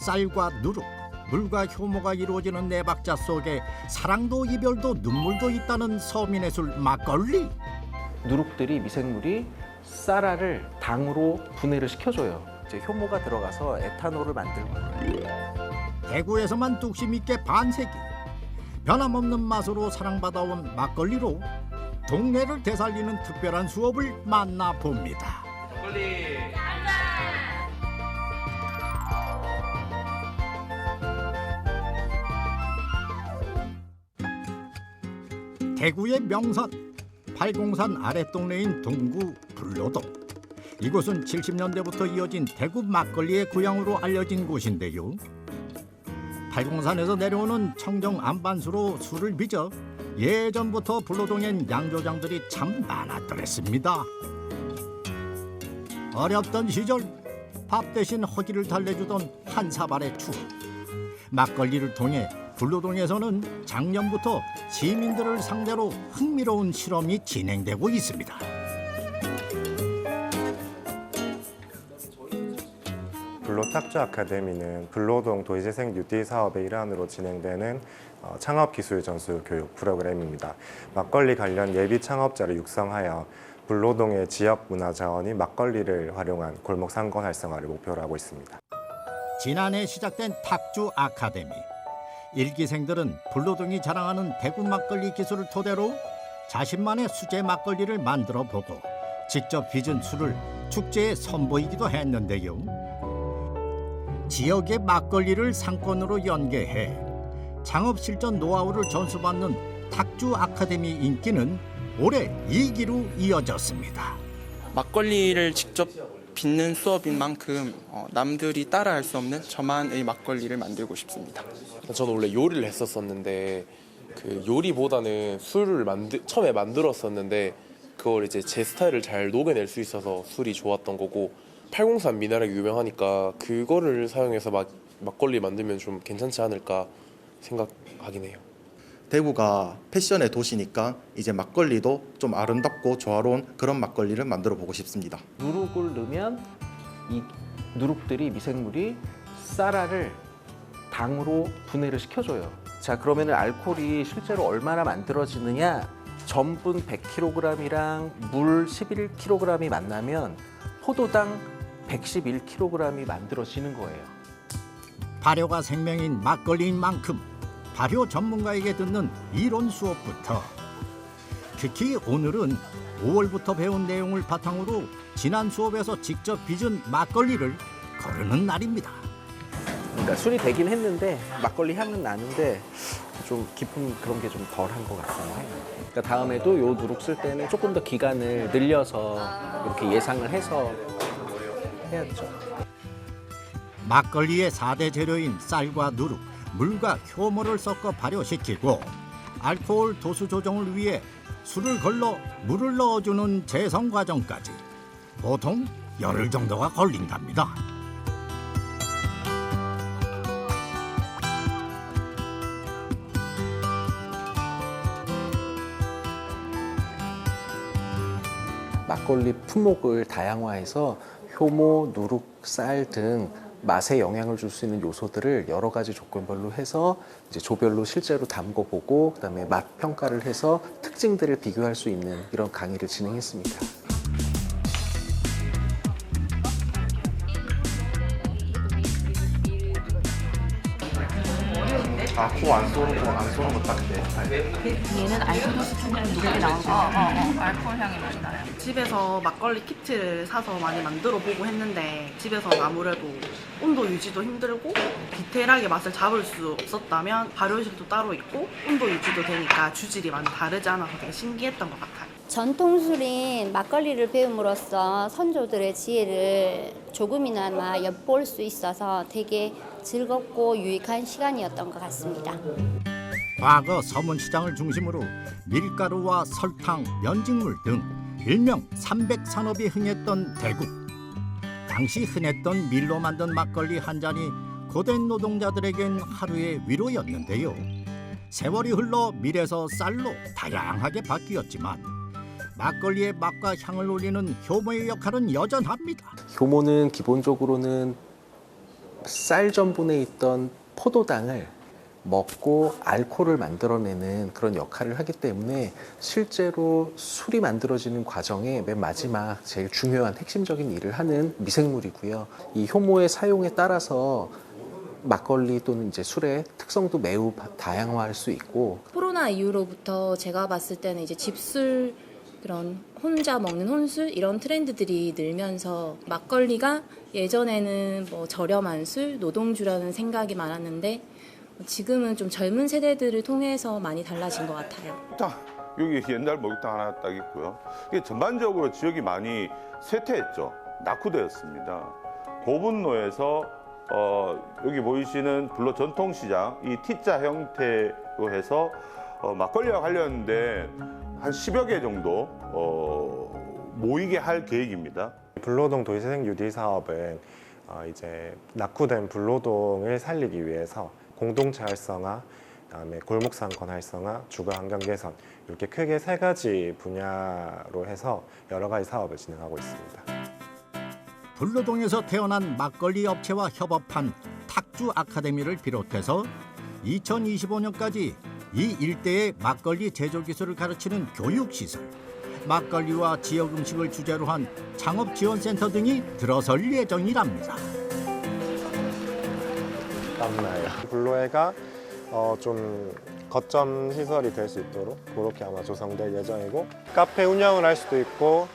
쌀과 누룩, 물과 효모가 이루어지는 네 박자 속에 사랑도 이별도 눈물도 있다는 서민의 술 막걸리. 누룩들이 미생물이 쌀알을 당으로 분해를 시켜줘요. 이제 효모가 들어가서 에탄올을 만들고. 대구에서만 뚝심 있게 반세기 변함없는 맛으로 사랑받아온 막걸리로 동네를 되살리는 특별한 수업을 만나봅니다. 막걸리. 대구의 명산 팔공산 아랫동네인 동구 불로동. 이곳은 70년대부터 이어진 대구 막걸리의 고향으로 알려진 곳인데요. 팔공산에서 내려오는 청정 안반수로 술을 빚어 예전부터 불로동엔 양조장들이 참 많았더랬습니다. 어렵던 시절 밥 대신 허기를 달래주던 한 사발의 추억. 막걸리를 통해 불로동에서는 작년부터 시민들을 상대로 흥미로운 실험이 진행되고 있습니다. 불로탁주 아카데미는 불로동 도시재생 뉴딜 사업의 일환으로 진행되는 창업기술 전수 교육 프로그램입니다. 막걸리 관련 예비 창업자를 육성하여 불로동의 지역 문화 자원인 막걸리를 활용한 골목 상권 활성화를 목표로 하고 있습니다. 지난해 시작된 탁주 아카데미. 일기생들은 불로동이 자랑하는 대구 막걸리 기술을 토대로 자신만의 수제 막걸리를 만들어 보고 직접 빚은 술을 축제에 선보이기도 했는데요. 지역의 막걸리를 상권으로 연계해 창업 실전 노하우를 전수받는 탁주 아카데미 인기는 올해 2기로 이어졌습니다. 막걸리를 직접 빚는 수업인 만큼 남들이 따라할 수 없는 저만의 막걸리를 만들고 싶습니다. 저는 원래 요리를 했었었는데 그 요리보다는 술을 처음에 만들었었는데 그걸 이제 제 스타일을 잘 녹여낼 수 있어서 술이 좋았던 거고, 803 미나락이 유명하니까 그거를 사용해서 막걸리 만들면 좀 괜찮지 않을까 생각하긴 해요. 대구가 패션의 도시니까 이제 막걸리도 좀 아름답고 조화로운 그런 막걸리를 만들어 보고 싶습니다. 누룩을 넣으면 이 누룩들이 미생물이 쌀알을 당으로 분해를 시켜줘요. 자, 그러면 알코올이 실제로 얼마나 만들어지느냐? 전분 100kg이랑 물 11kg이 만나면 포도당 111kg이 만들어지는 거예요. 발효가 생명인 막걸리인 만큼 발효 전문가에게 듣는 이론 수업부터, 특히 오늘은 5월부터 배운 내용을 바탕으로 지난 수업에서 직접 빚은 막걸리를 거르는 날입니다. 그러니까 술이 되긴 했는데 막걸리 향은 나는데 좀 깊은 그런 게 좀 덜한 것 같아요. 그러니까 다음에도 요 누룩 쓸 때는 조금 더 기간을 늘려서 이렇게 예상을 해서 해야죠. 막걸리의 4대 재료인 쌀과 누룩, 물과 효모를 섞어 발효시키고 알코올 도수 조정을 위해 술을 걸러 물을 넣어주는 재성 과정까지 보통 열흘 정도가 걸린답니다. 막걸리 품목을 다양화해서 효모, 누룩, 쌀 등 맛에 영향을 줄 수 있는 요소들을 여러 가지 조건별로 해서 이제 조별로 실제로 담궈보고 그다음에 맛 평가를 해서 특징들을 비교할 수 있는 이런 강의를 진행했습니다. 코 안 쏘는 거 딱인데. 얘는 알코도스 좀 높게 나온 거. 알코올 향이 많이 나요. 집에서 막걸리 키트를 사서 많이 만들어 보고 했는데 집에서는 아무래도 온도 유지도 힘들고 디테일하게 맛을 잡을 수 없었다면 발효실도 따로 있고 온도 유지도 되니까 주질이 많이 다르지 않아서 되게 신기했던 것 같아요. 전통술인 막걸리를 배움으로써 선조들의 지혜를 조금이나마 엿볼 수 있어서 되게 즐겁고 유익한 시간이었던 것 같습니다. 과거 서문시장을 중심으로 밀가루와 설탕, 면직물 등 일명 300산업이 흥했던 대구. 당시 흔했던 밀로 만든 막걸리 한 잔이 고된 노동자들에겐 하루의 위로였는데요. 세월이 흘러 밀에서 쌀로 다양하게 바뀌었지만 막걸리의 맛과 향을 올리는 효모의 역할은 여전합니다. 효모는 기본적으로는 쌀 전분에 있던 포도당을 먹고 알코올을 만들어내는 그런 역할을 하기 때문에 실제로 술이 만들어지는 과정의 맨 마지막 제일 중요한 핵심적인 일을 하는 미생물이고요. 이 효모의 사용에 따라서 막걸리 또는 이제 술의 특성도 매우 다양화할 수 있고, 코로나 이후로부터 제가 봤을 때는 이제 집술, 그런 혼자 먹는 혼술 이런 트렌드들이 늘면서 막걸리가 예전에는 뭐 저렴한 술, 노동주라는 생각이 많았는데 지금은 좀 젊은 세대들을 통해서 많이 달라진 것 같아요. 여기 옛날 목욕탕 하나 딱 있고요. 이게 전반적으로 지역이 많이 쇠퇴했죠. 낙후되었습니다. 고분로에서 여기 보이시는 불로 전통시장, 이 T자 형태로 해서 막걸리와 관련된 한 10여 개 정도 모이게 할 계획입니다. 불로동 도시재생 UD 사업은 이제 낙후된 불로동을 살리기 위해서 공동체 활성화, 그다음에 골목상권 활성화, 주거 환경 개선 이렇게 크게 3가지 분야로 해서 여러 가지 사업을 진행하고 있습니다. 불로동에서 태어난 막걸리 업체와 협업한 탁주 아카데미를 비롯해서 2025년까지 이 일대의 막걸리 제조 기술을 가르치는 교육시설, 막걸리와 지역 음식을 주제로 한 창업지원센터 등이 들어설 예정이랍니다. 땀나요. 불로회가 좀 거점 시설이 될 수 있도록 그렇게 아마 조성될 예정이고, 카페 운영을 할 수도 있고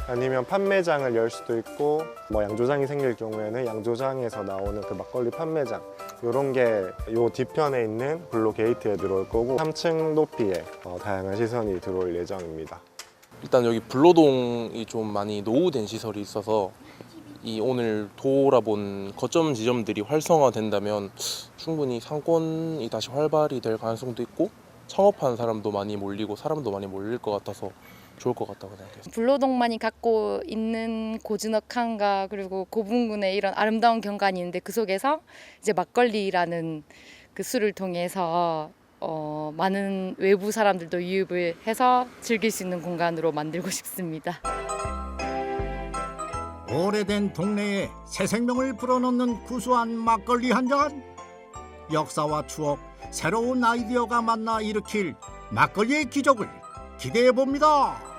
아니면 판매장을 열 수도 있고, 뭐 양조장이 생길 경우에는 양조장에서 나오는 그 막걸리 판매장, 이런 게 요 뒤편에 있는 블루 게이트에 들어올 거고 3층 높이에 다양한 시선이 들어올 예정입니다. 일단 여기 불로동이 좀 많이 노후된 시설이 있어서 이 오늘 돌아본 거점 지점들이 활성화된다면 충분히 상권이 다시 활발히 될 가능성도 있고 창업하는 사람도 많이 몰리고 사람도 많이 몰릴 것 같아서 좋을 것 같다고 생각했어요. 불로동만이 갖고 있는 고즈넉함과 그리고 고분군의 이런 아름다운 경관이 있는데 그 속에서 이제 막걸리라는 그 술을 통해서 많은 외부 사람들도 유입을 해서 즐길 수 있는 공간으로 만들고 싶습니다. 오래된 동네에 새 생명을 불어넣는 구수한 막걸리 한 잔. 역사와 추억, 새로운 아이디어가 만나 일으킬 막걸리의 기적을 기대해 봅니다.